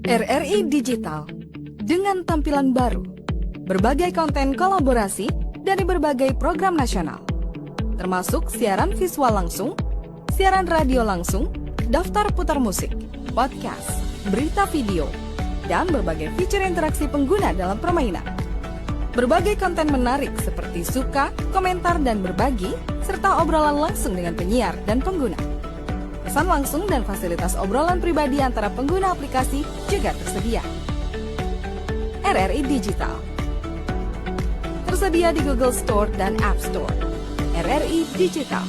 RRI Digital dengan tampilan baru, berbagai konten kolaborasi dari berbagai program nasional, termasuk siaran visual langsung, siaran radio langsung, daftar putar musik, podcast, berita video, dan berbagai fitur interaksi pengguna dalam permainan. Berbagai konten menarik seperti suka, komentar, dan berbagi, serta obrolan langsung dengan penyiar dan pengguna. Pesan langsung dan fasilitas obrolan pribadi antara pengguna aplikasi juga tersedia. RRI Digital tersedia di Google Store dan App Store. RRI Digital.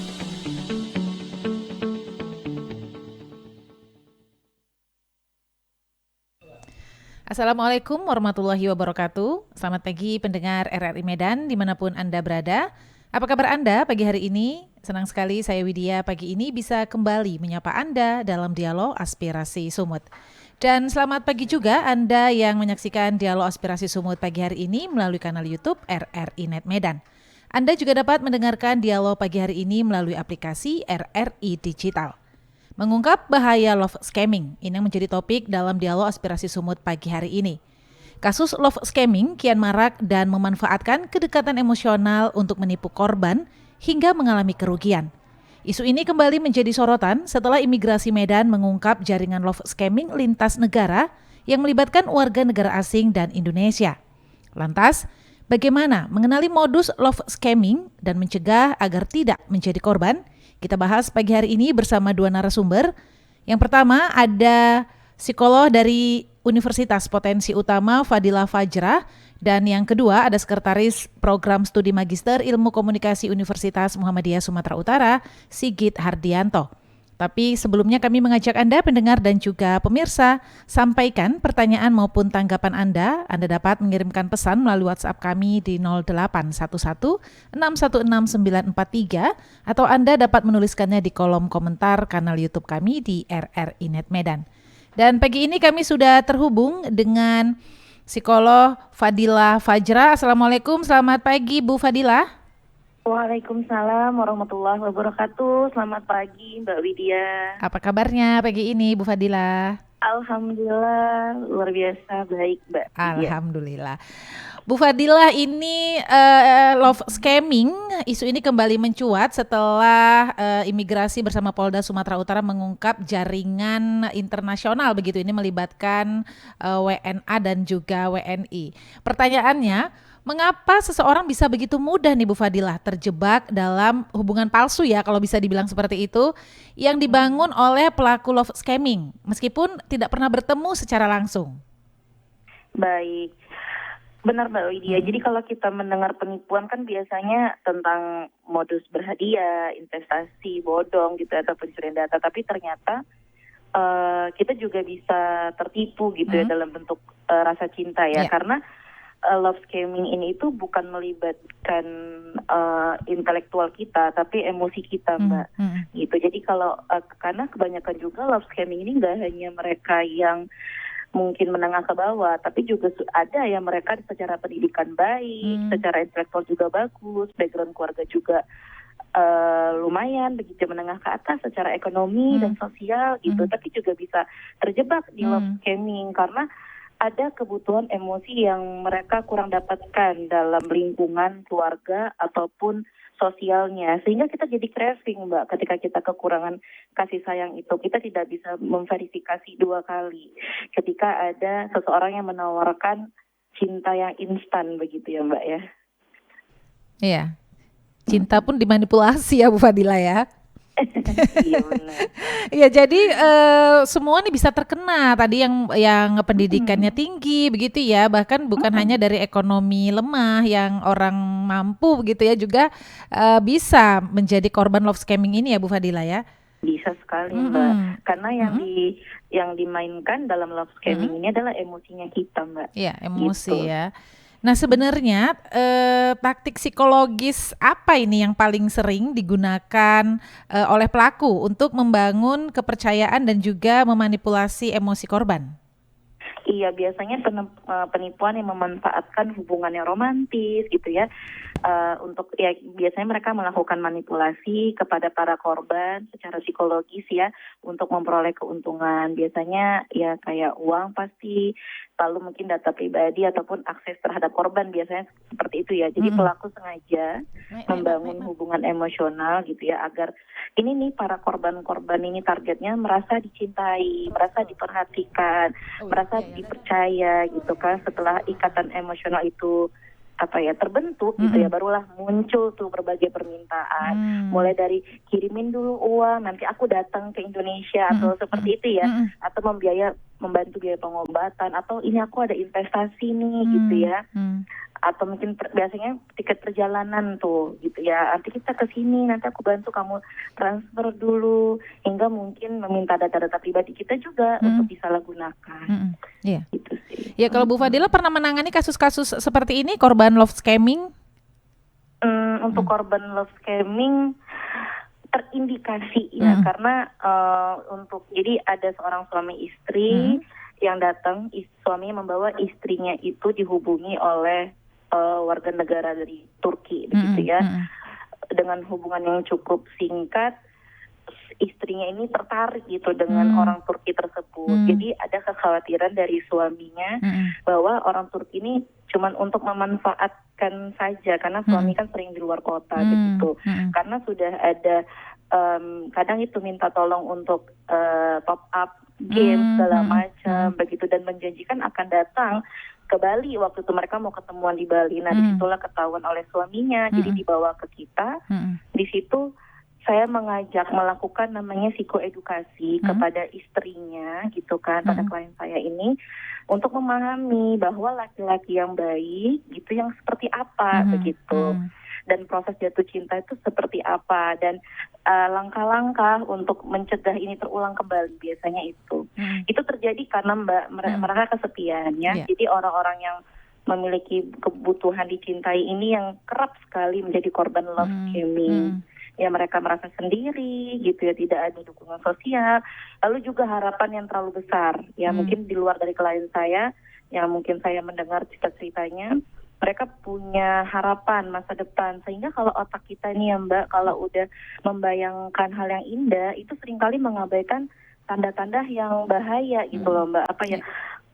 Assalamualaikum warahmatullahi wabarakatuh. Selamat pagi pendengar RRI Medan dimanapun Anda berada. Apa kabar Anda pagi hari ini? Senang sekali saya Widya pagi ini bisa kembali menyapa Anda dalam dialog Aspirasi Sumut. Dan selamat pagi juga Anda yang menyaksikan dialog Aspirasi Sumut pagi hari ini melalui kanal YouTube RRI Net Medan. Anda juga dapat mendengarkan dialog pagi hari ini melalui aplikasi RRI Digital. Mengungkap bahaya love scamming, ini yang menjadi topik dalam dialog Aspirasi Sumut pagi hari ini. Kasus love scamming kian marak dan memanfaatkan kedekatan emosional untuk menipu korban hingga mengalami kerugian. Isu ini kembali menjadi sorotan setelah Imigrasi Medan mengungkap jaringan love scamming lintas negara yang melibatkan warga negara asing dan Indonesia. Lantas, bagaimana mengenali modus love scamming dan mencegah agar tidak menjadi korban? Kita bahas pagi hari ini bersama dua narasumber. Yang pertama ada psikolog dari Universitas Potensi Utama Fadila Fajrah, dan yang kedua ada Sekretaris Program Studi Magister Ilmu Komunikasi Universitas Muhammadiyah Sumatera Utara, Sigit Hardianto. Tapi sebelumnya kami mengajak Anda pendengar dan juga pemirsa sampaikan pertanyaan maupun tanggapan Anda. Anda dapat mengirimkan pesan melalui WhatsApp kami di 0811 616 943 atau Anda dapat menuliskannya di kolom komentar kanal YouTube kami di RRI Net Medan. Dan pagi ini kami sudah terhubung dengan psikolog Fadila Fajrah. Assalamualaikum, selamat pagi Bu Fadila. Waalaikumsalam warahmatullahi wabarakatuh. Selamat pagi Mbak Widya. Apa kabarnya pagi ini Bu Fadila? Alhamdulillah luar biasa baik Mbak Widya. Alhamdulillah. Bu Fadila, ini love scamming, isu ini kembali mencuat setelah Imigrasi bersama Polda Sumatera Utara mengungkap jaringan internasional begitu, ini melibatkan WNA dan juga WNI. Pertanyaannya, mengapa seseorang bisa begitu mudah nih Bu Fadila terjebak dalam hubungan palsu ya kalau bisa dibilang seperti itu yang dibangun oleh pelaku love scamming meskipun tidak pernah bertemu secara langsung? Baik, benar Mbak Widya. Jadi kalau kita mendengar penipuan kan biasanya tentang modus berhadiah, investasi bodong gitu atau pencurian data, tapi ternyata kita juga bisa tertipu gitu ya dalam bentuk rasa cinta ya, karena love scamming ini itu bukan melibatkan intelektual kita, tapi emosi kita Mbak. Gitu. Jadi kalau karena kebanyakan juga love scamming ini nggak hanya mereka yang mungkin menengah ke bawah, tapi juga ada yang mereka secara pendidikan baik, secara intelektual juga bagus, background keluarga juga lumayan, begitu menengah ke atas secara ekonomi dan sosial gitu, tapi juga bisa terjebak di love scamming karena ada kebutuhan emosi yang mereka kurang dapatkan dalam lingkungan keluarga ataupun sosialnya, sehingga kita jadi craving Mbak. Ketika kita kekurangan kasih sayang itu, kita tidak bisa memverifikasi dua kali ketika ada seseorang yang menawarkan cinta yang instan begitu ya Mbak ya. Iya, cinta pun dimanipulasi ya Bu Fadila ya. Iya benar. Ya jadi semua nih bisa terkena tadi yang pendidikannya tinggi begitu ya, bahkan bukan hanya dari ekonomi lemah yang orang mampu begitu ya, juga bisa menjadi korban love scamming ini ya Bu Fadila ya. Bisa sekali Mbak, karena yang dimainkan dalam love scamming ini adalah emosinya kita Mbak. Iya, emosi gitu. ya. Nah sebenarnya taktik psikologis apa ini yang paling sering digunakan oleh pelaku untuk membangun kepercayaan dan juga memanipulasi emosi korban? Iya, biasanya penipuan yang memanfaatkan hubungan yang romantis gitu ya. untuk ya biasanya mereka melakukan manipulasi kepada para korban secara psikologis ya untuk memperoleh keuntungan. Biasanya ya kayak uang pasti, lalu mungkin data pribadi ataupun akses terhadap korban, biasanya seperti itu ya. Jadi pelaku sengaja membangun hubungan emosional gitu ya agar ini nih para korban-korban ini targetnya merasa dicintai, merasa diperhatikan, merasa dipercaya gitu kan. Setelah ikatan emosional itu terbentuk gitu ya, barulah muncul tuh berbagai permintaan, mulai dari kirimin dulu uang nanti aku datang ke Indonesia atau seperti itu ya, atau membantu biaya pengobatan, atau ini aku ada investasi nih gitu ya, atau mungkin biasanya tiket perjalanan tuh gitu ya, nanti kita ke sini, nanti aku bantu kamu transfer dulu, hingga mungkin meminta data-data pribadi kita juga untuk disalahgunakan. Iya. Gitu sih. Ya, kalau Bu Fadila pernah menangani kasus-kasus seperti ini, korban love scamming? Untuk korban love scamming terindikasi ya, karena jadi ada seorang suami istri yang datang, suaminya membawa istrinya itu dihubungi oleh warga negara dari Turki begitu ya, dengan hubungan yang cukup singkat. Istrinya ini tertarik gitu dengan orang Turki tersebut. Jadi ada kekhawatiran dari suaminya bahwa orang Turki ini cuman untuk memanfaatkan saja, karena suami kan sering di luar kota gitu. Karena sudah ada kadang itu minta tolong untuk top up game segala macam begitu, dan menjanjikan akan datang ke Bali. Waktu itu mereka mau ketemuan di Bali. Nah, disitulah ketahuan oleh suaminya. Jadi dibawa ke kita. Di situ saya mengajak melakukan namanya psikoedukasi kepada istrinya gitu kan, pada klien saya ini, untuk memahami bahwa laki-laki yang baik gitu yang seperti apa begitu, dan proses jatuh cinta itu seperti apa, dan langkah-langkah untuk mencegah ini terulang kembali. Biasanya itu terjadi karena mereka kesepian ya. Jadi orang-orang yang memiliki kebutuhan dicintai ini yang kerap sekali menjadi korban love scamming. Ya, mereka merasa sendiri gitu ya, tidak ada dukungan sosial, lalu juga harapan yang terlalu besar ya, mungkin di luar dari klien saya yang mungkin saya mendengar cerita-ceritanya, mereka punya harapan masa depan, sehingga kalau otak kita ini ya Mbak, kalau udah membayangkan hal yang indah itu seringkali mengabaikan tanda-tanda yang bahaya gitu loh Mbak,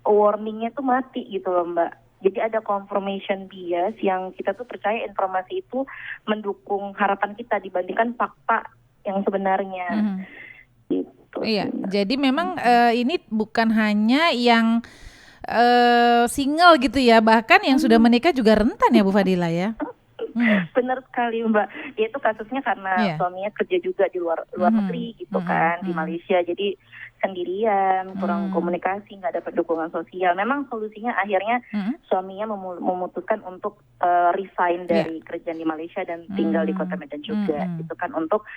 warningnya tuh mati gitu loh Mbak. Jadi ada confirmation bias yang kita tuh percaya informasi itu mendukung harapan kita dibandingkan fakta yang sebenarnya. Gitu. Iya, jadi memang ini bukan hanya yang single gitu ya, bahkan yang sudah menikah juga rentan ya Bu Fadila ya. Benar sekali Mbak. Dia itu kasusnya karena suaminya kerja juga di luar negeri gitu kan, di Malaysia. Jadi sendirian, kurang komunikasi, nggak dapat dukungan sosial. Memang solusinya akhirnya suaminya memutuskan untuk resign dari kerjaan di Malaysia dan tinggal di Kota Medan juga, gitu kan, untuk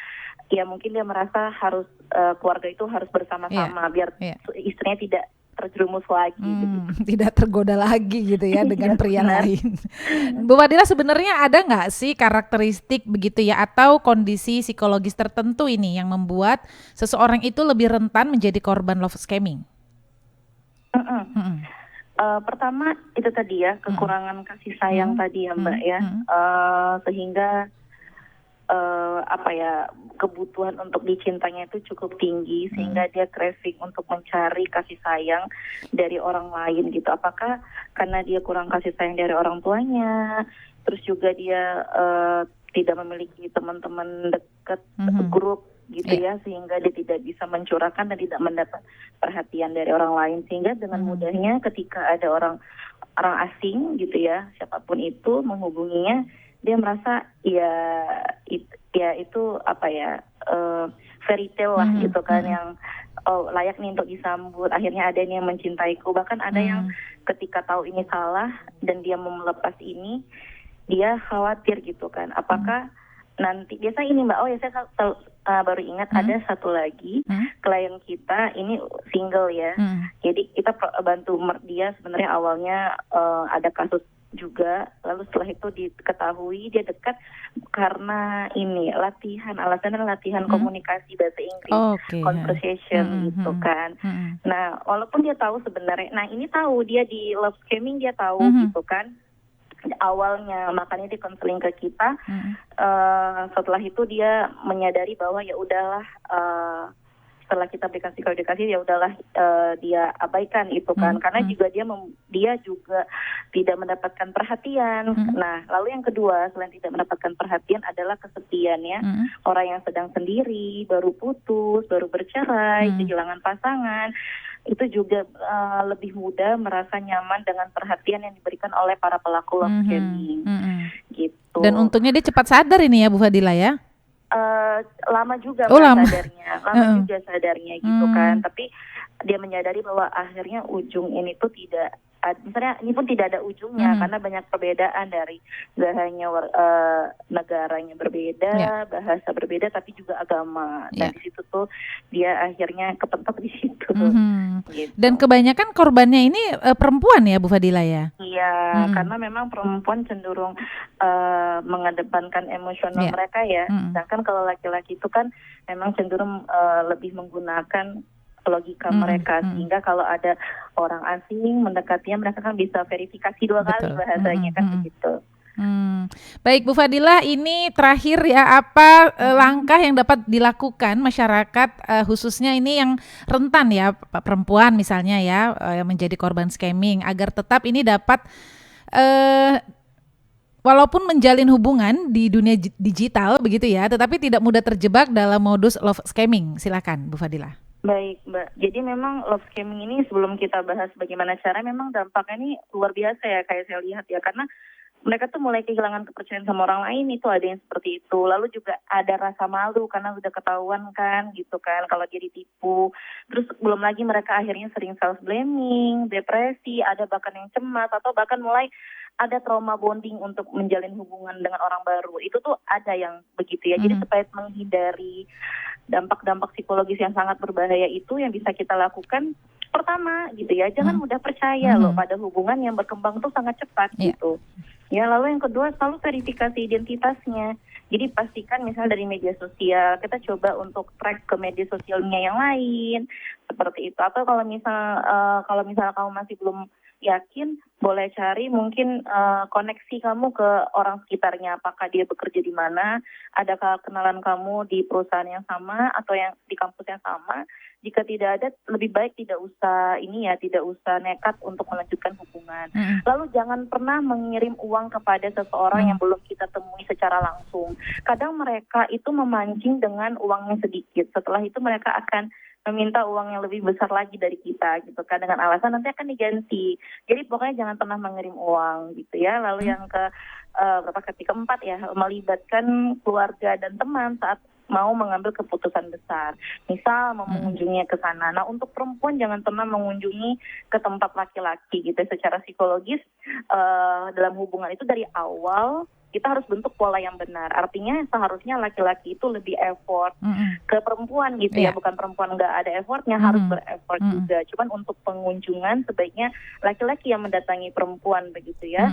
ya mungkin dia merasa harus keluarga itu harus bersama-sama biar istrinya tidak terjerumus lagi gitu. Tidak tergoda lagi gitu ya dengan pria lain. Bu Fadila, sebenarnya ada nggak sih karakteristik begitu ya atau kondisi psikologis tertentu ini yang membuat seseorang itu lebih rentan menjadi korban love scamming? Pertama itu tadi ya, kekurangan kasih sayang tadi ya Mbak ya, sehingga kebutuhan untuk dicintanya itu cukup tinggi, sehingga dia craving untuk mencari kasih sayang dari orang lain gitu. Apakah karena dia kurang kasih sayang dari orang tuanya, terus juga dia tidak memiliki teman-teman dekat, grup gitu ya, sehingga dia tidak bisa mencurahkan dan tidak mendapat perhatian dari orang lain, sehingga dengan mudahnya ketika ada orang asing gitu ya, siapapun itu menghubunginya, dia merasa itu fairy tale lah gitu kan, yang layak nih untuk disambut, akhirnya ada yang mencintaiku. Bahkan ada yang ketika tahu ini salah dan dia mau melepas ini, dia khawatir gitu kan, apakah nanti biasa ini Mbak, saya baru ingat ada satu lagi klien kita ini single ya, jadi kita bantu dia. Sebenarnya awalnya ada kasus juga, lalu setelah itu diketahui dia dekat karena ini alasannya latihan komunikasi bahasa Inggris, conversation gitu kan. Nah, walaupun dia tahu sebenarnya, ini tahu dia di love scamming, dia tahu gitu kan, awalnya, makanya dia konseling ke kita. Setelah itu dia menyadari bahwa ya udahlah, setelah kita berikan edukasi ya udahlah, dia abaikan itu kan, karena juga dia juga tidak mendapatkan perhatian. Nah, lalu yang kedua selain tidak mendapatkan perhatian adalah kesepian ya. Orang yang sedang sendiri, baru putus, baru bercerai, kehilangan pasangan, itu juga lebih mudah merasa nyaman dengan perhatian yang diberikan oleh para pelaku love scamming. Gitu. Dan untungnya dia cepat sadar ini ya Bu Fadila ya. Lama juga lama. juga sadarnya gitu kan. Tapi dia menyadari bahwa akhirnya ujung ini tuh tidak, misalnya ini pun tidak ada ujungnya karena banyak perbedaan dari gak hanya negaranya berbeda, bahasa berbeda, tapi juga agama. Dan di situ tuh dia akhirnya kepentok di situ. Gitu. Dan kebanyakan korbannya ini perempuan ya Bu Fadila ya? Iya, karena memang perempuan cenderung mengedepankan emosional mereka ya. Sedangkan kalau laki-laki itu kan memang cenderung lebih menggunakan logika mereka, sehingga kalau ada orang asing mendekatinya, mereka kan bisa verifikasi 2 kali bahasanya kan begitu. Baik Bu Fadila, ini terakhir ya, apa langkah yang dapat dilakukan masyarakat khususnya ini yang rentan ya, perempuan misalnya ya, yang menjadi korban scamming, agar tetap ini dapat walaupun menjalin hubungan di dunia digital begitu ya, tetapi tidak mudah terjebak dalam modus love scamming. Silakan Bu Fadila. Baik Mbak, jadi memang love scamming ini sebelum kita bahas bagaimana cara, memang dampaknya ini luar biasa ya, kayak saya lihat ya, karena mereka tuh mulai kehilangan kepercayaan sama orang lain, itu ada yang seperti itu. Lalu juga ada rasa malu karena udah ketahuan kan gitu kan kalau dia ditipu. Terus belum lagi mereka akhirnya sering self blaming, depresi, ada bahkan yang cemas, atau bahkan mulai ada trauma bonding untuk menjalin hubungan dengan orang baru. Itu tuh ada yang begitu ya. Jadi supaya menghindari dampak-dampak psikologis yang sangat berbahaya itu, yang bisa kita lakukan pertama gitu ya, jangan mudah percaya loh pada hubungan yang berkembang tuh sangat cepat gitu. Ya, lalu yang kedua selalu verifikasi identitasnya. Jadi pastikan misalnya dari media sosial, kita coba untuk track ke media sosialnya yang lain seperti itu. Atau kalau misal kamu masih belum yakin, boleh cari mungkin koneksi kamu ke orang sekitarnya, apakah dia bekerja di mana, adakah kenalan kamu di perusahaan yang sama atau yang di kampus yang sama. Jika tidak ada, lebih baik tidak usah nekat untuk melanjutkan hubungan. Lalu jangan pernah mengirim uang kepada seseorang yang belum kita temui secara langsung. Kadang mereka itu memancing dengan uang yang sedikit. Setelah itu mereka akan meminta uang yang lebih besar lagi dari kita gitu kan, dengan alasan nanti akan diganti. Jadi pokoknya jangan pernah mengirim uang gitu ya. Lalu yang keempat ya, melibatkan keluarga dan teman saat mau mengambil keputusan besar. Misal mengunjungi ke sana. Nah, untuk perempuan jangan pernah mengunjungi ke tempat laki-laki gitu. Secara psikologis dalam hubungan itu dari awal kita harus bentuk pola yang benar. Artinya seharusnya laki-laki itu lebih effort ke perempuan gitu ya. Bukan perempuan nggak ada effortnya, harus bereffort juga. Cuman untuk pengunjungan sebaiknya laki-laki yang mendatangi perempuan begitu ya.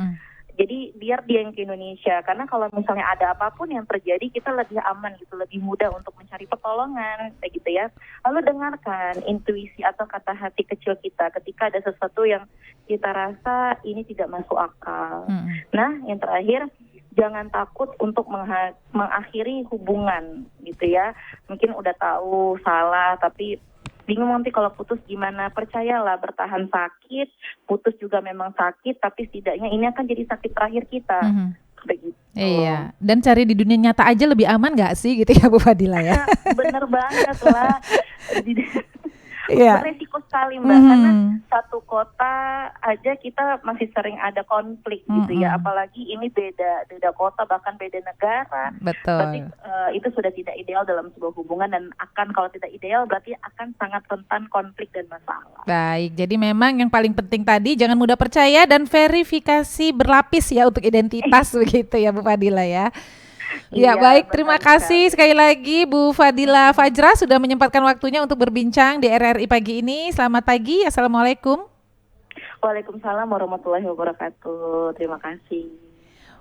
Jadi biar dia yang ke Indonesia, karena kalau misalnya ada apapun yang terjadi, kita lebih aman gitu, lebih mudah untuk mencari pertolongan, kayak gitu ya. Lalu dengarkan intuisi atau kata hati kecil kita ketika ada sesuatu yang kita rasa ini tidak masuk akal. Nah, yang terakhir, jangan takut untuk mengakhiri hubungan gitu ya. Mungkin udah tahu salah, tapi bingung nanti kalau putus gimana. Percayalah, bertahan sakit, putus juga memang sakit, tapi setidaknya ini akan jadi sakit terakhir kita. Begitu. Iya, dan cari di dunia nyata aja lebih aman gak sih gitu ya Bu Fadila ya? Bener banget lah. Beresiko sekali Mbak, karena satu kota aja kita masih sering ada konflik gitu ya, apalagi ini beda kota, bahkan beda negara. Betul. Berarti itu sudah tidak ideal dalam sebuah hubungan, dan akan, kalau tidak ideal berarti akan sangat rentan konflik dan masalah. Baik, jadi memang yang paling penting tadi jangan mudah percaya dan verifikasi berlapis ya untuk identitas begitu ya Bu Fadila ya. Ya, baik, terima kasih sekali lagi Bu Fadila Fajra sudah menyempatkan waktunya untuk berbincang di RRI pagi ini. Selamat pagi, Assalamualaikum. Waalaikumsalam warahmatullahi wabarakatuh. Terima kasih.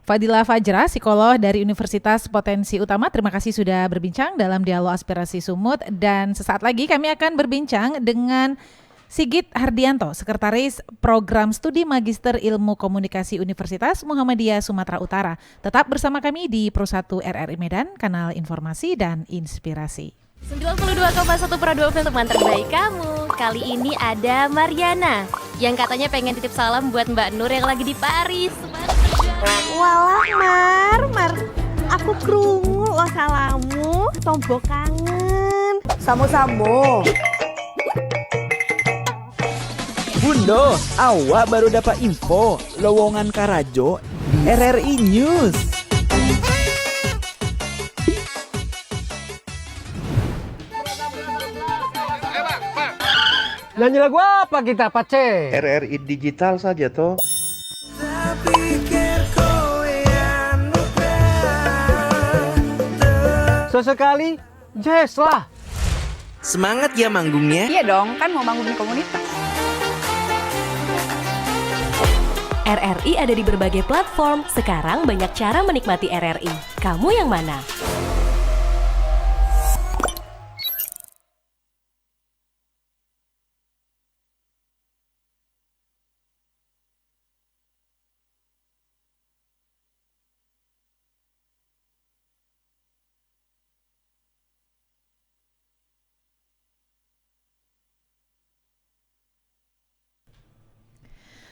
Fadila Fajra, psikolog dari Universitas Potensi Utama, terima kasih sudah berbincang dalam Dialog Aspirasi Sumut. Dan sesaat lagi kami akan berbincang dengan Sigit Hardianto, Sekretaris Program Studi Magister Ilmu Komunikasi Universitas Muhammadiyah Sumatera Utara. Tetap bersama kami di Pro 1 RRI Medan, kanal informasi dan inspirasi. 92,1 Pro 2 FM teman terbaik kamu. Kali ini ada Mariana yang katanya pengen titip salam buat Mbak Nur yang lagi di Paris. Walah Mar, aku krungu lo salamu, tombok kangen. Samo-samo. Bundo, awak baru dapat info lowongan Karajo di RRI News. Nyanyi lagu apa kita, Pace? RRI digital saja toh. Sesekali, jazz lah. Semangat ya manggungnya. Iya dong, kan mau bangun komunitas. RRI ada di berbagai platform. Sekarang banyak cara menikmati RRI. Kamu yang mana?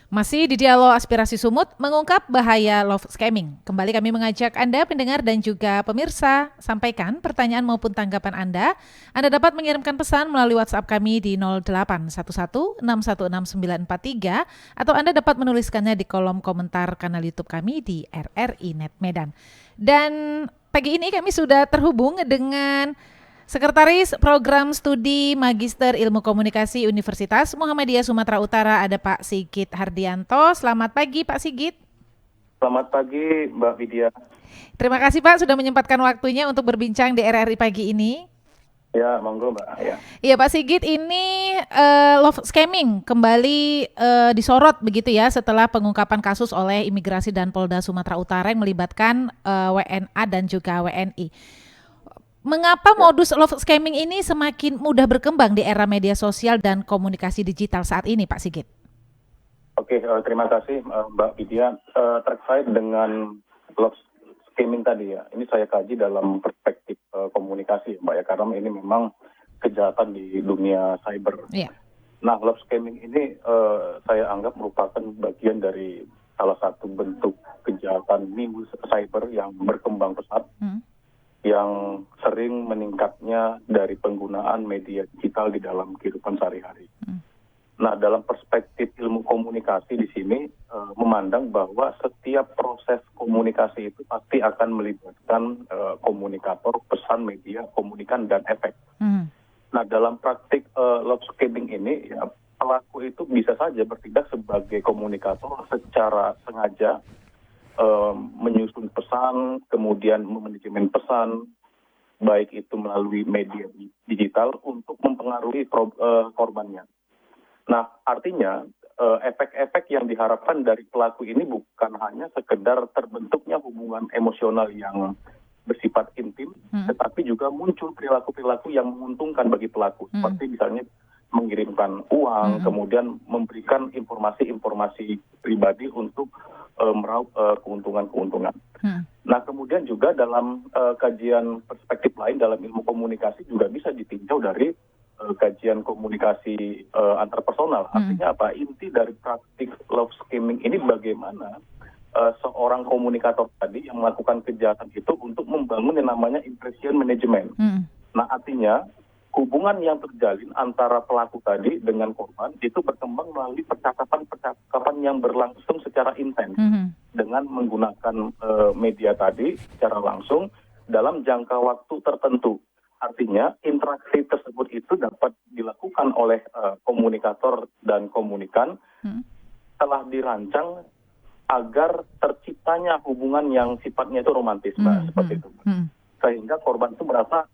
Masih di Dialog Aspirasi Sumut mengungkap bahaya love scamming. Kembali kami mengajak Anda pendengar dan juga pemirsa sampaikan pertanyaan maupun tanggapan Anda. Anda dapat mengirimkan pesan melalui WhatsApp kami di 0811616943 atau Anda dapat menuliskannya di kolom komentar kanal YouTube kami di RRI Net Medan. Dan pagi ini kami sudah terhubung dengan Sekretaris Program Studi Magister Ilmu Komunikasi Universitas Muhammadiyah Sumatera Utara, ada Pak Sigit Hardianto. Selamat pagi Pak Sigit. Selamat pagi Mbak Widya. Terima kasih Pak sudah menyempatkan waktunya untuk berbincang di RRI pagi ini. Ya, monggo Mbak. Ya. Iya Pak Sigit, ini love scamming kembali disorot begitu ya setelah pengungkapan kasus oleh Imigrasi dan Polda Sumatera Utara yang melibatkan WNA dan juga WNI. Mengapa modus love scamming ini semakin mudah berkembang di era media sosial dan komunikasi digital saat ini, Pak Sigit? Oke, terima kasih Mbak Widya. Terkait dengan love scamming tadi ya, ini saya kaji dalam perspektif komunikasi Mbak ya, karena ini memang kejahatan di dunia cyber. Yeah. Nah, love scamming ini saya anggap merupakan bagian dari salah satu bentuk kejahatan minggu cyber yang berkembang pesat. Yang sering meningkatnya dari penggunaan media digital di dalam kehidupan sehari-hari. Nah, dalam perspektif ilmu komunikasi di sini memandang bahwa setiap proses komunikasi itu pasti akan melibatkan komunikator, pesan, media, komunikan, dan efek. Nah, dalam praktik love scamming ini, ya, pelaku itu bisa saja bertindak sebagai komunikator secara sengaja, menyusun pesan, kemudian memanajemen pesan, baik itu melalui media digital untuk mempengaruhi korbannya. Nah, artinya efek-efek yang diharapkan dari pelaku ini bukan hanya sekedar terbentuknya hubungan emosional yang bersifat intim, tetapi juga muncul perilaku-perilaku yang menguntungkan bagi pelaku, seperti misalnya mengirimkan uang, kemudian memberikan informasi-informasi pribadi untuk meraup keuntungan-keuntungan. Nah, kemudian juga dalam kajian perspektif lain dalam ilmu komunikasi juga bisa ditinjau dari kajian komunikasi antarpersonal. Artinya apa? Inti dari praktik love scamming ini bagaimana seorang komunikator tadi yang melakukan kejahatan itu untuk membangun yang namanya impression management. Nah, artinya hubungan yang terjalin antara pelaku tadi dengan korban itu berkembang melalui percakapan yang berlangsung secara intens dengan menggunakan media tadi secara langsung dalam jangka waktu tertentu. Artinya interaksi tersebut itu dapat dilakukan oleh komunikator dan komunikan telah dirancang agar terciptanya hubungan yang sifatnya itu romantis, Mbak, seperti itu. Sehingga korban itu merasa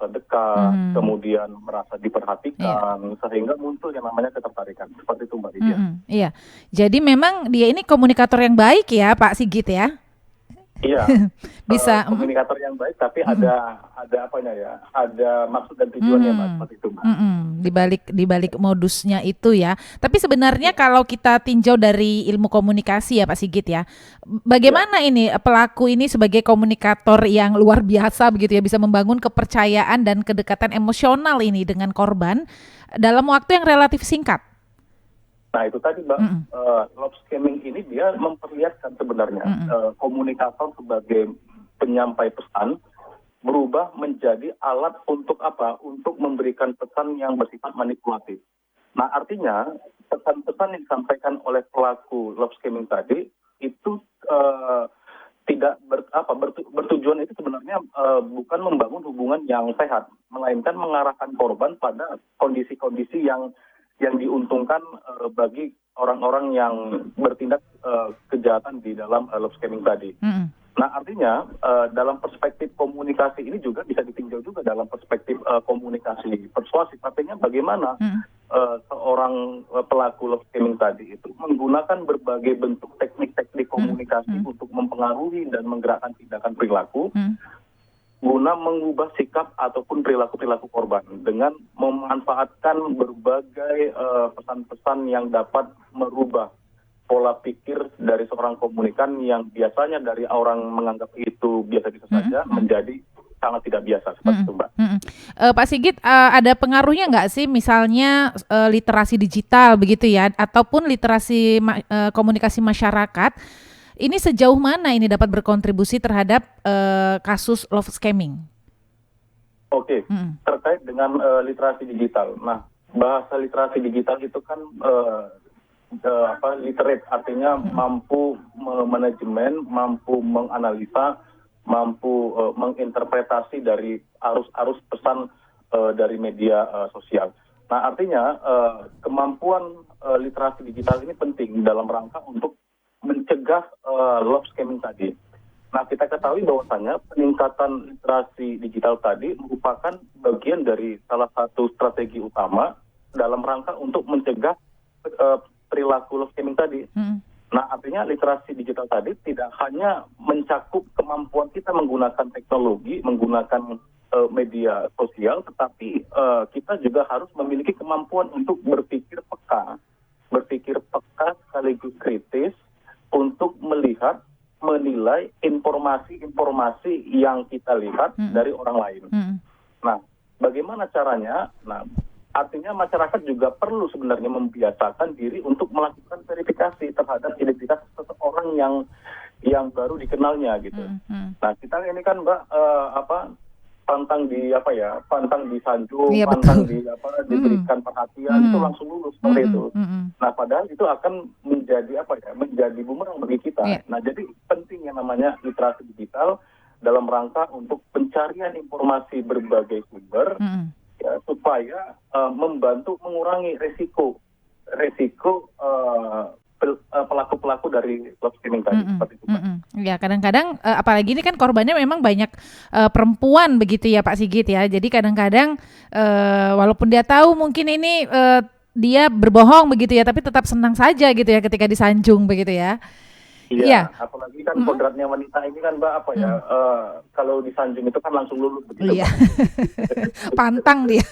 dekat, kemudian merasa diperhatikan, sehingga muncul yang namanya ketertarikan. Seperti itu Mbak Lydia. Iya, jadi memang dia ini komunikator yang baik ya Pak Sigit ya? Iya, Bisa. komunikator yang baik, tapi ada apanya ya, ada maksud dan tujuannya Mbak, seperti itu Mbak. Di balik modusnya itu ya. Tapi sebenarnya kalau kita tinjau dari ilmu komunikasi ya Pak Sigit ya, bagaimana ini pelaku ini sebagai komunikator yang luar biasa begitu ya, bisa membangun kepercayaan dan kedekatan emosional ini dengan korban dalam waktu yang relatif singkat. Nah itu tadi Mbak, love scamming ini dia memperlihatkan sebenarnya komunikator sebagai penyampai pesan berubah menjadi alat untuk apa? Untuk memberikan pesan yang bersifat manipulatif. Nah artinya pesan-pesan yang disampaikan oleh pelaku love scamming tadi itu tidak bertujuan itu sebenarnya bukan membangun hubungan yang sehat, melainkan mengarahkan korban pada kondisi-kondisi yang diuntungkan bagi orang-orang yang bertindak kejahatan di dalam love scamming tadi. Nah artinya dalam perspektif komunikasi ini juga bisa ditinjau juga dalam perspektif komunikasi persuasif. Artinya bagaimana seorang pelaku love scamming tadi itu menggunakan berbagai bentuk teknik-teknik komunikasi untuk mempengaruhi dan menggerakkan tindakan perilaku guna mengubah sikap ataupun perilaku-perilaku korban dengan memanfaatkan berbagai pesan-pesan yang dapat merubah pola pikir dari seorang komunikan yang biasanya dari orang menganggap itu biasa-biasa saja menjadi sangat tidak biasa seperti itu Mbak. Pak Sigit, ada pengaruhnya nggak sih misalnya literasi digital begitu ya, ataupun literasi komunikasi masyarakat? Ini sejauh mana ini dapat berkontribusi terhadap kasus love scamming? Oke, terkait dengan literasi digital. Nah, bahasa literasi digital itu kan literate, artinya mampu manajemen, mampu menganalisa, mampu menginterpretasi dari arus-arus pesan dari media sosial. Nah, artinya kemampuan literasi digital ini penting dalam rangka untuk mencegah love scamming tadi. Nah, kita ketahui bahwasannya peningkatan literasi digital tadi merupakan bagian dari salah satu strategi utama dalam rangka untuk mencegah perilaku love scamming tadi. Nah, artinya literasi digital tadi tidak hanya mencakup kemampuan kita menggunakan teknologi, menggunakan media sosial, tetapi kita juga harus memiliki kemampuan untuk berpikir peka sekaligus kritis untuk melihat, menilai informasi-informasi yang kita lihat dari orang lain. Nah, bagaimana caranya? Nah, artinya masyarakat juga perlu sebenarnya membiasakan diri untuk melakukan verifikasi terhadap identitas seseorang yang baru dikenalnya gitu. Nah, kita ini kan Mbak pantang disanjung, pantang diberikan perhatian itu langsung lulus seperti itu. Nah, padahal itu akan menjadi menjadi bumerang bagi kita. Nah, jadi penting yang namanya literasi digital dalam rangka untuk pencarian informasi berbagai sumber ya, supaya membantu mengurangi resiko pelaku-pelaku dari love scamming tadi seperti itu. Ya, kadang-kadang apalagi ini kan korbannya memang banyak perempuan begitu ya Pak Sigit ya. Jadi kadang-kadang walaupun dia tahu mungkin ini dia berbohong begitu ya, tapi tetap senang saja gitu ya ketika disanjung begitu ya. Iya, apalagi kan kodratnya wanita ini kan Mbak kalau disanjung itu kan langsung lulus begitu. Iya. Pantang dia.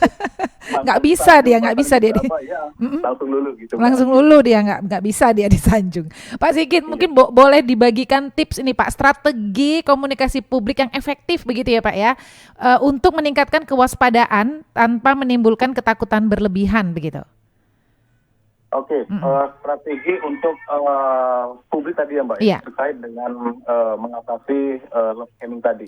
Nggak bisa dia. Langsung lulu gitu. Langsung lulu dia, nggak bisa dia disanjung. Pak Sigit, mungkin boleh dibagikan tips ini Pak, strategi komunikasi publik yang efektif begitu ya Pak ya, untuk meningkatkan kewaspadaan tanpa menimbulkan ketakutan berlebihan begitu. Oke, strategi untuk publik tadi ya Mbak, terkait dengan mengatasi love scamming tadi.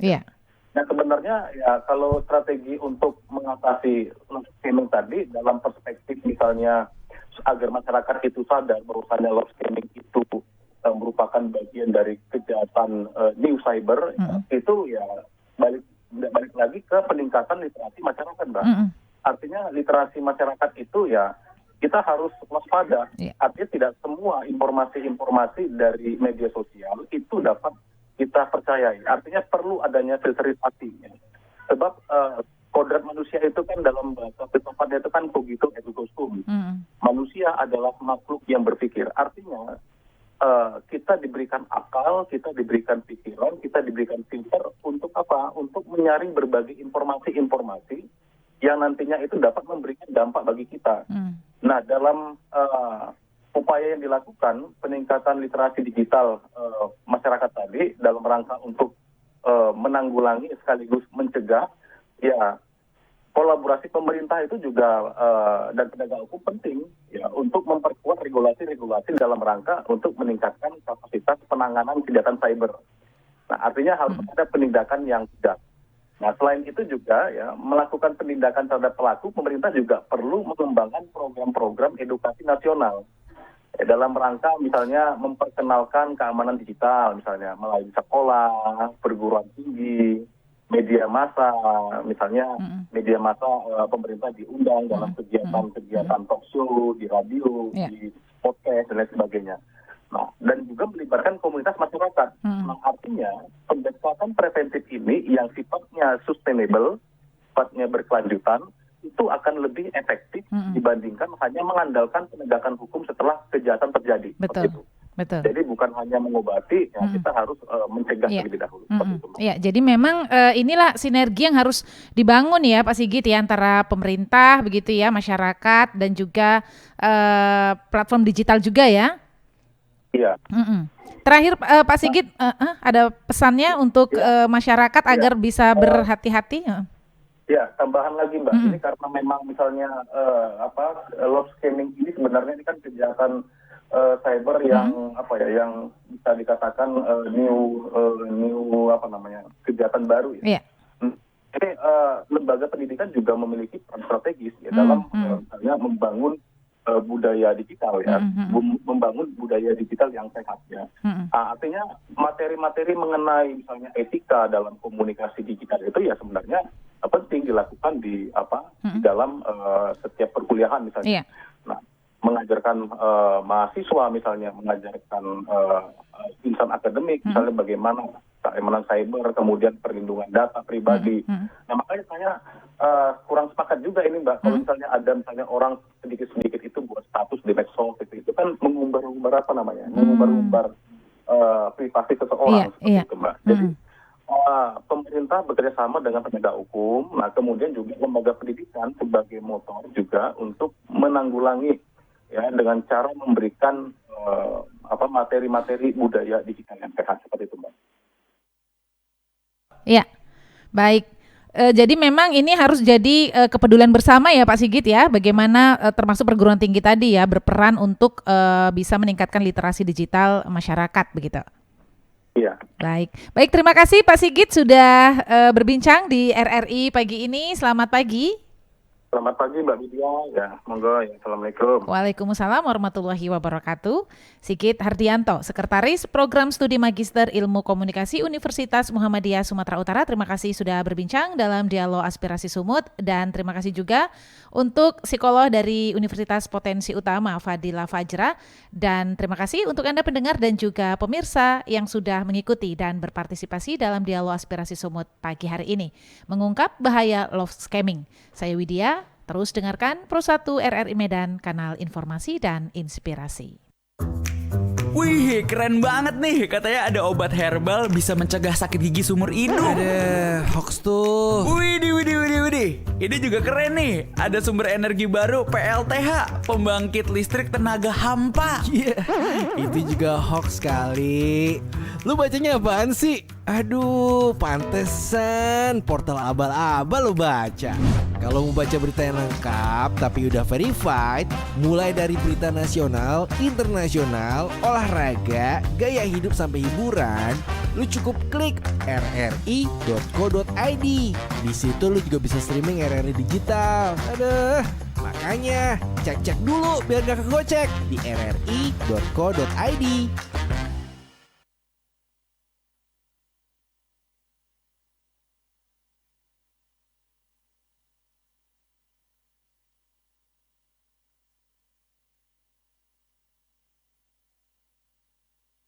Nah sebenarnya ya kalau strategi untuk mengatasi love scamming tadi dalam perspektif misalnya agar masyarakat itu sadar bahwasannya love scamming itu merupakan bagian dari kejahatan new cyber, itu ya balik lagi ke peningkatan literasi masyarakat Mbak. Artinya literasi masyarakat itu ya kita harus waspada. Artinya tidak semua informasi-informasi dari media sosial itu dapat kita percayai. Artinya perlu adanya filterisasi. Sebab kodrat manusia itu kan dalam bahasa filsafatnya itu kan cogito ergo sum. Manusia adalah makhluk yang berpikir. Artinya kita diberikan akal, kita diberikan pikiran, kita diberikan filter untuk apa? Untuk menyaring berbagai informasi-informasi yang nantinya itu dapat memberikan dampak bagi kita. Nah, dalam upaya yang dilakukan peningkatan literasi digital masyarakat tadi dalam rangka untuk menanggulangi sekaligus mencegah, ya kolaborasi pemerintah itu juga dan penegak hukum penting ya untuk memperkuat regulasi-regulasi dalam rangka untuk meningkatkan kapasitas penanganan kejahatan cyber. Nah, artinya harus ada penindakan yang tegas. Nah, selain itu juga ya melakukan penindakan terhadap pelaku, pemerintah juga perlu mengembangkan program-program edukasi nasional dalam rangka misalnya memperkenalkan keamanan digital, misalnya melalui sekolah, perguruan tinggi, media massa, misalnya media massa pemerintah diundang dalam kegiatan talk show, di radio, di podcast, dan lain sebagainya. Nah, dan juga melibatkan komunitas masyarakat. Nah, artinya pendekatan preventif ini yang sifatnya sustainable, sifatnya berkelanjutan, itu akan lebih efektif dibandingkan hanya mengandalkan penegakan hukum setelah kejahatan terjadi. Betul. Betul. Jadi bukan hanya mengobati, ya, kita harus mencegah terlebih dahulu. Ya, jadi memang inilah sinergi yang harus dibangun ya Pak Sigit ya antara pemerintah begitu ya, masyarakat dan juga platform digital juga ya. Iya. Terakhir Pak Sigit ada pesannya untuk masyarakat agar bisa berhati-hati. Ya, tambahan lagi Mbak, ini karena memang misalnya love scamming ini sebenarnya ini kan kejahatan cyber yang yang bisa dikatakan new kejahatan baru ya. Ini lembaga pendidikan juga memiliki peran strategis ya dalam misalnya membangun budaya digital ya, membangun budaya digital yang sehat ya. Artinya materi-materi mengenai misalnya etika dalam komunikasi digital itu ya sebenarnya penting dilakukan di dalam setiap perkuliahan misalnya. Nah, mengajarkan mahasiswa misalnya, mengajarkan insan akademik misalnya bagaimana keamanan cyber, kemudian perlindungan data pribadi. Nah, makanya saya kurang sepakat juga ini Mbak, kalau misalnya ada misalnya orang sedikit-sedikit itu buat status di medsos itu kan mengumbar-umbar mengumbar-umbar privasi seseorang seperti itu Mbak. Jadi pemerintah bekerja sama dengan penegak hukum, nah kemudian juga lembaga pendidikan sebagai motor juga untuk menanggulangi ya dengan cara memberikan materi-materi budaya digital yang sehat seperti itu Mbak. Ya, baik. Jadi memang ini harus jadi kepedulian bersama ya Pak Sigit ya, bagaimana termasuk perguruan tinggi tadi ya berperan untuk bisa meningkatkan literasi digital masyarakat begitu. Iya. Baik terima kasih Pak Sigit sudah berbincang di RRI pagi ini. Selamat pagi. Selamat pagi Mbak Widya, ya monggo ya. Assalamualaikum. Waalaikumsalam warahmatullahi wabarakatuh. Sigit Hardianto, Sekretaris Program Studi Magister Ilmu Komunikasi Universitas Muhammadiyah Sumatera Utara. Terima kasih sudah berbincang dalam Dialog Aspirasi Sumut, dan terima kasih juga untuk psikolog dari Universitas Potensi Utama Fadila Fajra, dan terima kasih untuk Anda pendengar dan juga pemirsa yang sudah mengikuti dan berpartisipasi dalam Dialog Aspirasi Sumut pagi hari ini, mengungkap bahaya love scamming. Saya Widya. Terus dengarkan Pro 1 RRI Medan, kanal informasi dan inspirasi. Wih, keren banget nih. Katanya ada obat herbal bisa mencegah sakit gigi seumur hidup. Ada hoax tuh. Widih. Ini juga keren nih. Ada sumber energi baru PLTH, pembangkit listrik tenaga hampa. Itu juga hoax kali. Lu bacanya apaan sih? Aduh, pantesan portal abal-abal lu baca. Kalau mau baca berita yang lengkap tapi udah verified, mulai dari berita nasional, internasional, olahraga, gaya hidup sampai hiburan, lu cukup klik rri.co.id. Di situ lu juga bisa streaming RRI digital. Aduh, makanya cek dulu biar gak kegocek di rri.co.id.